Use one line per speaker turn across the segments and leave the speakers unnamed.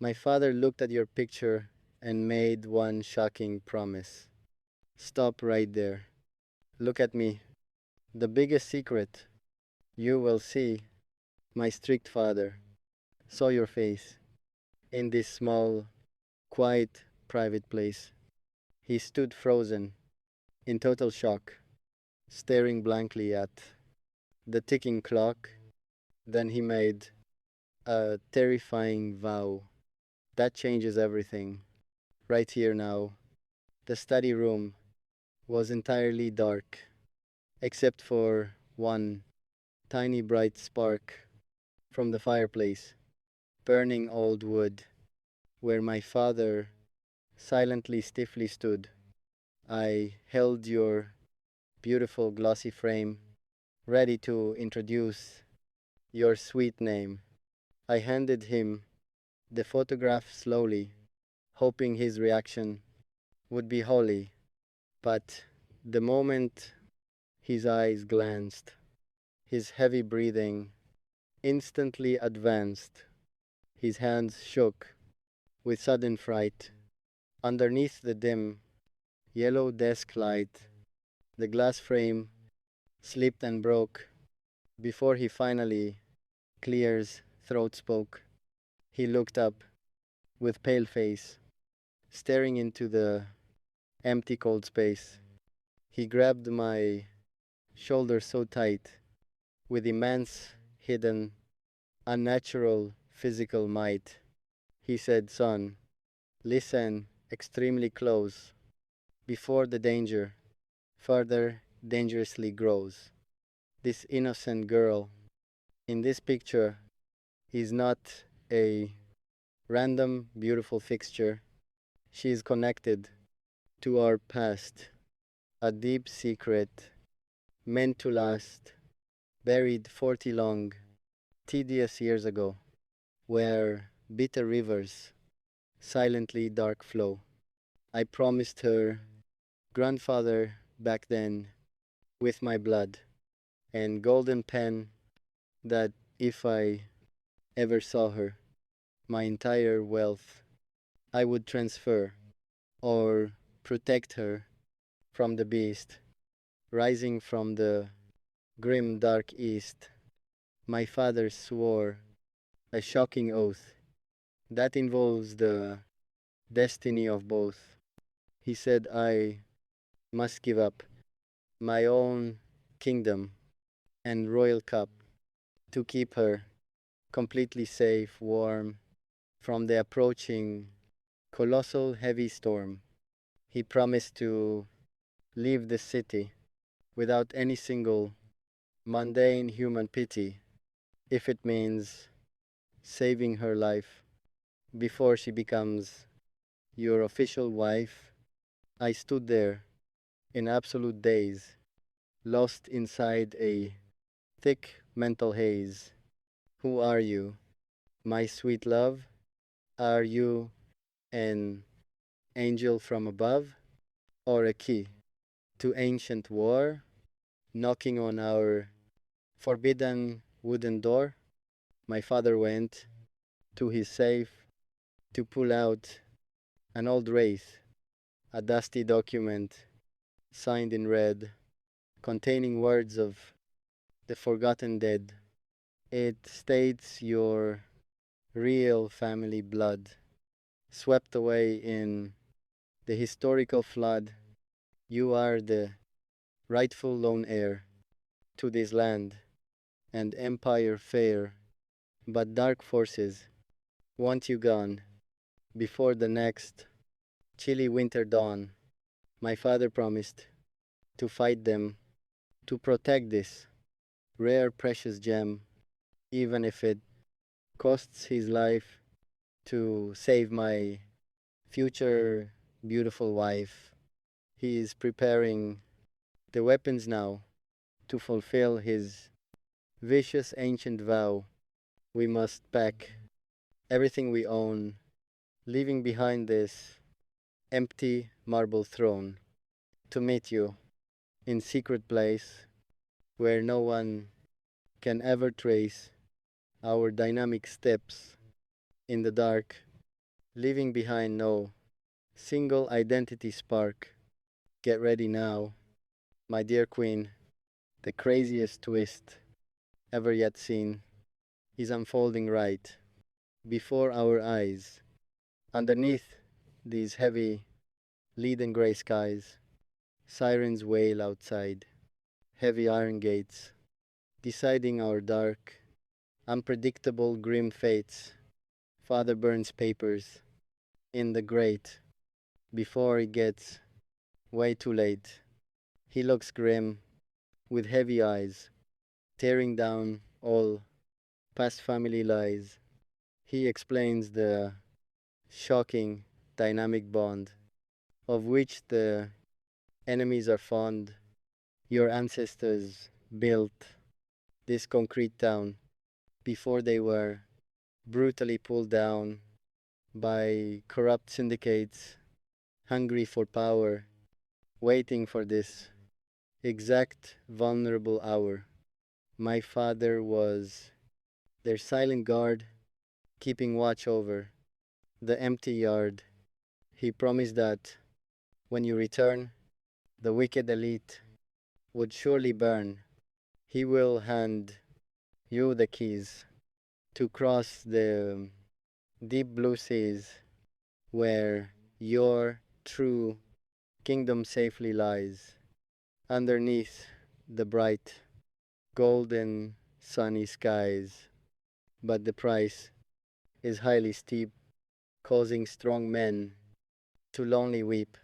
My father looked at your picture and made one shocking promise. Stop right there. Look at me. The biggest secret you will see, my strict father, saw your face in this small, quiet, private place. He stood frozen, in total shock, staring blankly at the ticking clock. Then he made a terrifying vow. That changes everything. Right here now, the study room was entirely dark, except for one tiny bright spark from the fireplace, burning old wood, where my father silently, stiffly stood. I held your beautiful glossy frame, ready to introduce your sweet name. I handed him the photograph slowly, hoping his reaction would be holy. But the moment his eyes glanced, his heavy breathing instantly advanced. His hands shook with sudden fright. Underneath the dim, yellow desk light, the glass frame slipped and broke. Before he finally clears throat spoke, he looked up with pale face, staring into the empty cold space. He grabbed my shoulder so tight, with immense, hidden, unnatural physical might. He said, "Son, listen extremely close, before the danger further dangerously grows. This innocent girl in this picture is not a random beautiful fixture. She is connected to our past, a deep secret meant to last, buried 40 long, tedious years ago, where bitter rivers silently dark flow. I promised her grandfather back then with my blood and golden pen that if I ever saw her, my entire wealth I would transfer or protect her from the beast rising from the grim dark east." My father swore a shocking oath that involves the destiny of both. He said I must give up my own kingdom and royal cup to keep her completely safe, warm from the approaching colossal heavy storm. He promised to leave the city without any single mundane human pity if it means saving her life before she becomes your official wife. I stood there in absolute daze, lost inside a thick mental haze. Who are you, my sweet love? Are you an angel from above, or a key to ancient war knocking on our forbidden wooden door? My father went to his safe to pull out an old wraith, a dusty document signed in red, containing words of the forgotten dead. It states your real family blood, swept away in the historical flood. You are the rightful lone heir to this land and empire fair, but dark forces want you gone before the next chilly winter dawn. My father promised to fight them, to protect this rare precious gem, even if it costs his life to save my future beautiful wife. He is preparing the weapons now to fulfill his vicious ancient vow. We must pack everything we own, leaving behind this empty marble throne to meet you in secret place where no one can ever trace our dynamic steps in the dark leaving behind no single identity spark. Get ready now, my dear queen. The craziest twist ever yet seen is unfolding right before our eyes. Underneath these heavy leaden gray skies, sirens wail outside, heavy iron gates, deciding our dark, unpredictable, grim fates. Father burns papers in the grate before it gets way too late. He looks grim, with heavy eyes, tearing down all past family lies. He explains the shocking dynamic bond of which the enemies are fond. Your ancestors built this concrete town before they were brutally pulled down by corrupt syndicates hungry for power, waiting for this exact vulnerable hour. My father was their silent guard, keeping watch over the empty yard. He promised that when you return, the wicked elite would surely burn. He will hand you the keys to cross the deep blue seas where your true kingdom safely lies, underneath the bright golden sunny skies. But the price is highly steep, causing strong men to lonely weep.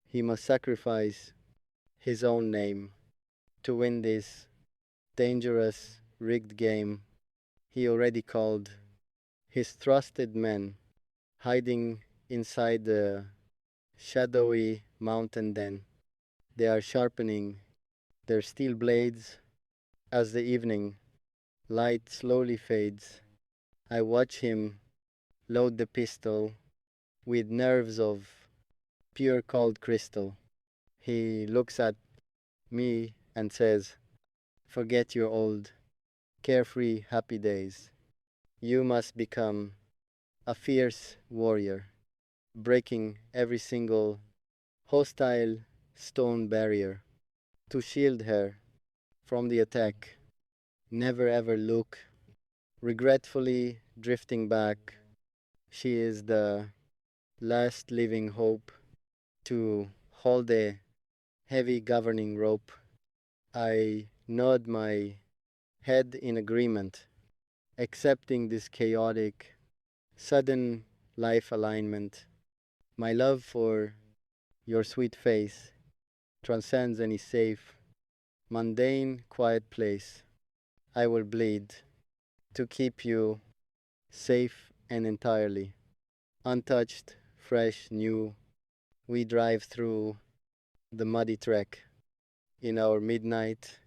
He must sacrifice his own name to win this dangerous, rigged game. He already called his trusted men, hiding inside the shadowy mountain den. They are sharpening their steel blades as the evening light slowly fades. I watch him load the pistol with nerves of pure cold crystal. He looks at me and says, "Forget your old, carefree, happy days. You must become a fierce warrior, breaking every single hostile stone barrier to shield her from the attack. Never ever look regretfully drifting back. She is the last living hope to hold a heavy governing rope." I nod my head in agreement, accepting this chaotic, sudden life alignment. My love for your sweet face transcends any safe, mundane, quiet place. I will bleed to keep you safe and entirely untouched, fresh, new. We drive through the muddy trek in our midnight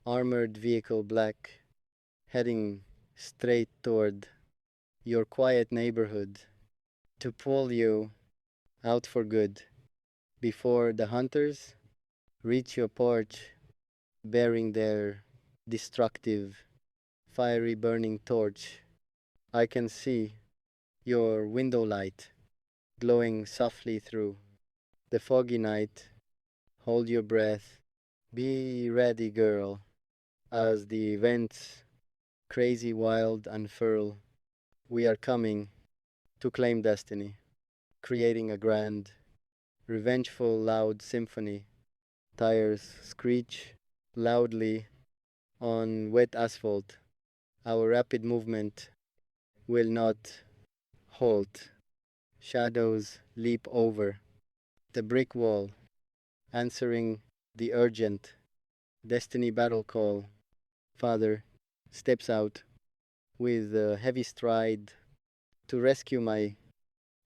armored vehicle black, heading straight toward your quiet neighborhood to pull you out for good before the hunters reach your porch bearing their destructive, fiery burning torch. I can see your window light glowing softly through the foggy night. Hold your breath. Be ready, girl, as the events crazy wild unfurl. We are coming to claim destiny, creating a grand, revengeful, loud symphony. Tires screech loudly on wet asphalt. Our rapid movement will not halt. Shadows leap over the brick wall, answering the urgent destiny battle call. Father steps out with a heavy stride to rescue my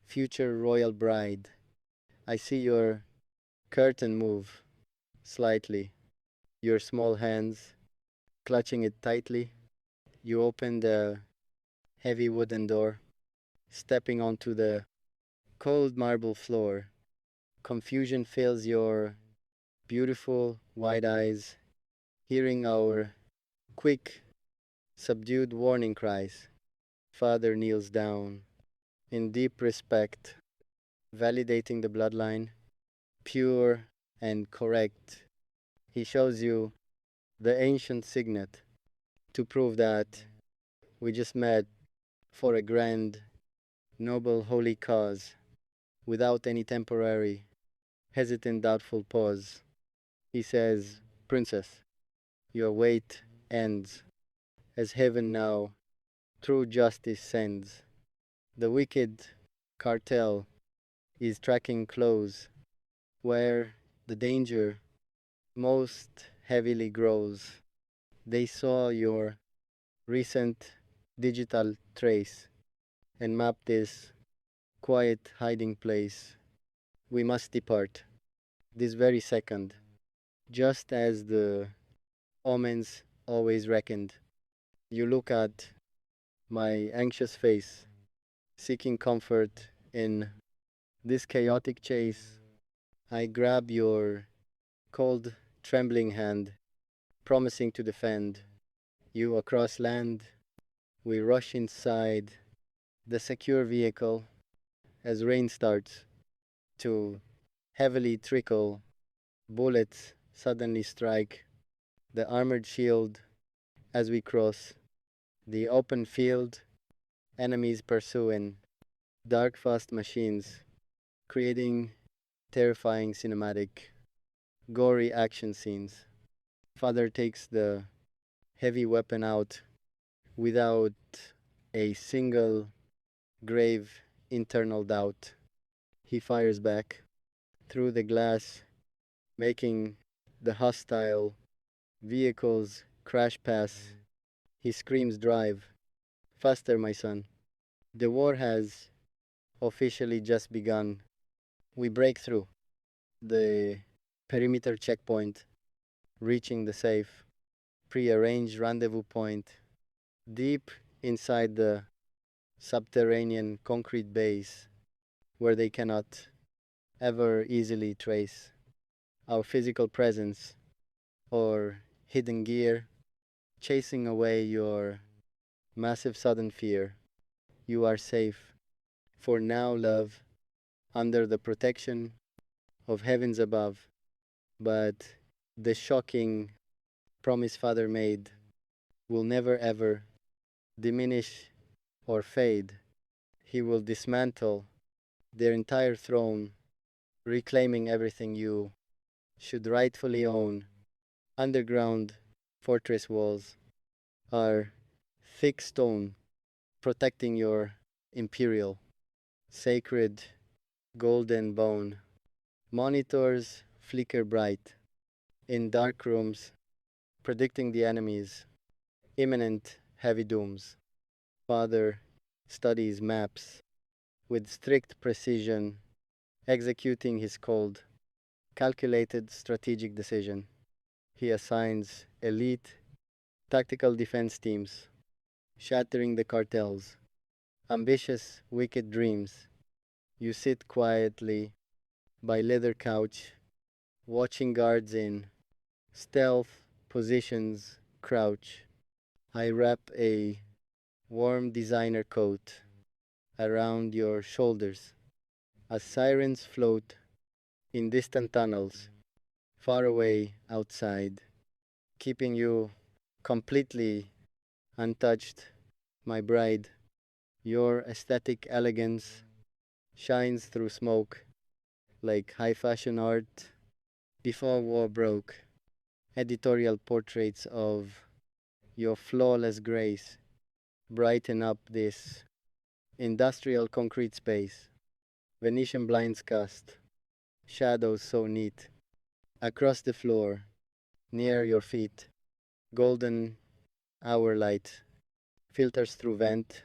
future royal bride. I see your curtain move slightly, your small hands clutching it tightly. You open the heavy wooden door, stepping onto the cold marble floor. Confusion fills your beautiful wide eyes, hearing our quick, subdued warning cries. Father kneels down, in deep respect, validating the bloodline, pure and correct. He shows you the ancient signet to prove that we just met for a grand, noble, holy cause, without any temporary, hesitant, doubtful pause. He says, Princess, your wait ends, as heaven now true justice sends. The wicked cartel is tracking close, where the danger most heavily grows. They saw your recent digital trace and mapped this quiet hiding place. We must depart this very second, just as the omens always reckoned. You look at my anxious face, seeking comfort in this chaotic chase. I grab your cold, trembling hand, promising to defend you across land. We rush inside the secure vehicle as rain starts to heavily trickle. Bullets suddenly strike the armored shield as we cross the open field. Enemies pursuing dark, fast machines, creating terrifying cinematic, gory action scenes. Father takes the heavy weapon out without a single grave internal doubt. He fires back through the glass, making the hostile vehicles crash past. He screams, Drive! Faster, my son. The war has officially just begun. We break through the perimeter checkpoint, reaching the safe, prearranged rendezvous point, deep inside the subterranean concrete base where they cannot ever easily trace our physical presence or hidden gear, chasing away your massive sudden fear. You are safe for now, love, under the protection of heavens above. But the shocking promise Father made will never ever diminish or fade. He will dismantle their entire throne, reclaiming everything you should rightfully own. Underground fortress walls are thick stone, protecting your imperial, sacred, golden bone. Monitors flicker bright in dark rooms, predicting the enemy's imminent heavy dooms. Father studies maps with strict precision, executing his cold, calculated strategic decision. He assigns elite tactical defense teams, shattering the cartels. Ambitious, wicked dreams. You sit quietly by leather couch, watching guards in stealth positions crouch. I wrap a warm designer coat around your shoulders as sirens float in distant tunnels far away outside, keeping you completely untouched, my bride. Your aesthetic elegance shines through smoke like high fashion art before war broke. Editorial portraits of your flawless grace brighten up this industrial concrete space. Venetian blinds cast shadows so neat across the floor near your feet. Golden hour light filters through vent,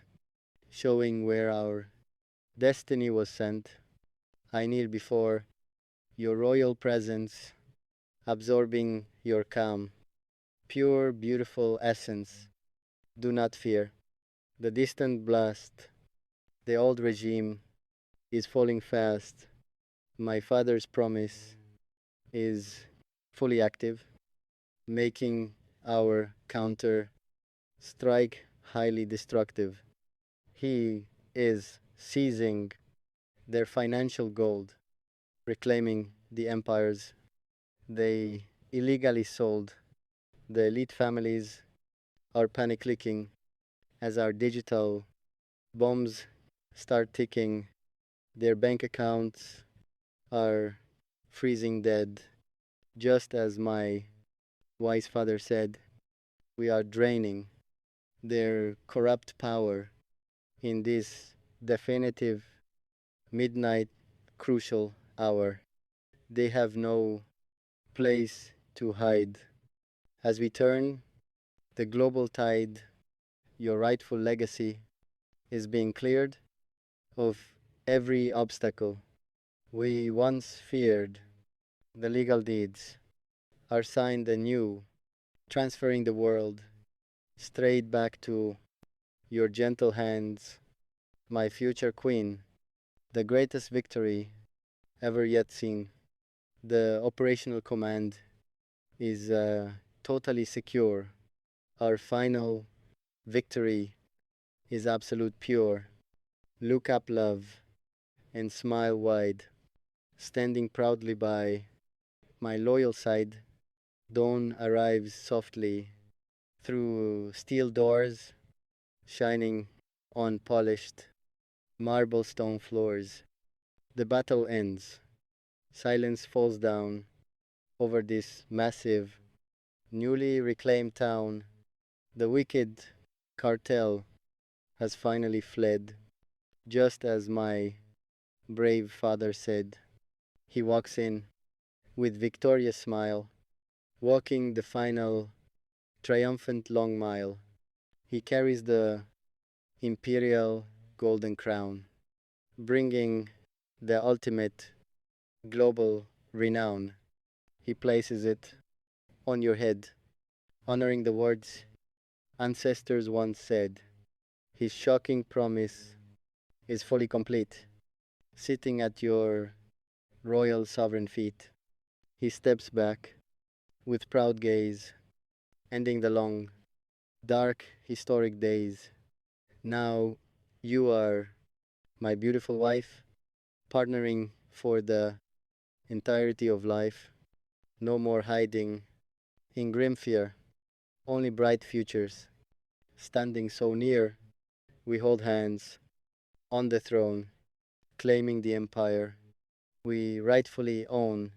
showing where our destiny was sent. I kneel before your royal presence, absorbing your calm, pure, beautiful essence. Do not fear. The distant blast, the old regime is falling fast. My father's promise is fully active, making our counter strike highly destructive. He is seizing their financial gold, reclaiming the empires they illegally sold. The elite families are panic clicking as our digital bombs start ticking. Their bank accounts are freezing dead. Just as my wise father said, we are draining their corrupt power in this definitive midnight crucial hour. They have no place to hide. As we turn the global tide, your rightful legacy is being cleared of every obstacle we once feared. The legal deeds are signed anew, transferring the world straight back to your gentle hands, my future queen, the greatest victory ever yet seen. The operational command is totally secure. Our final victory is absolute pure. Look up, love, and smile wide, standing proudly by my loyal side. Dawn arrives softly through steel doors, shining on polished marble stone floors. The battle ends. Silence falls down over this massive, newly reclaimed town. The wicked cartel has finally fled, just as my brave father said. He walks in with victorious smile, walking the final triumphant long mile. He carries the imperial golden crown, bringing the ultimate global renown. He places it on your head, honoring the words ancestors once said. His shocking promise is fully complete. Sitting at your royal sovereign feet, he steps back with proud gaze, ending the long, dark, historic days. Now you are my beautiful wife, partnering for the entirety of life. No more hiding in grim fear, only bright futures. Standing so near, we hold hands on the throne, claiming the empire we rightfully own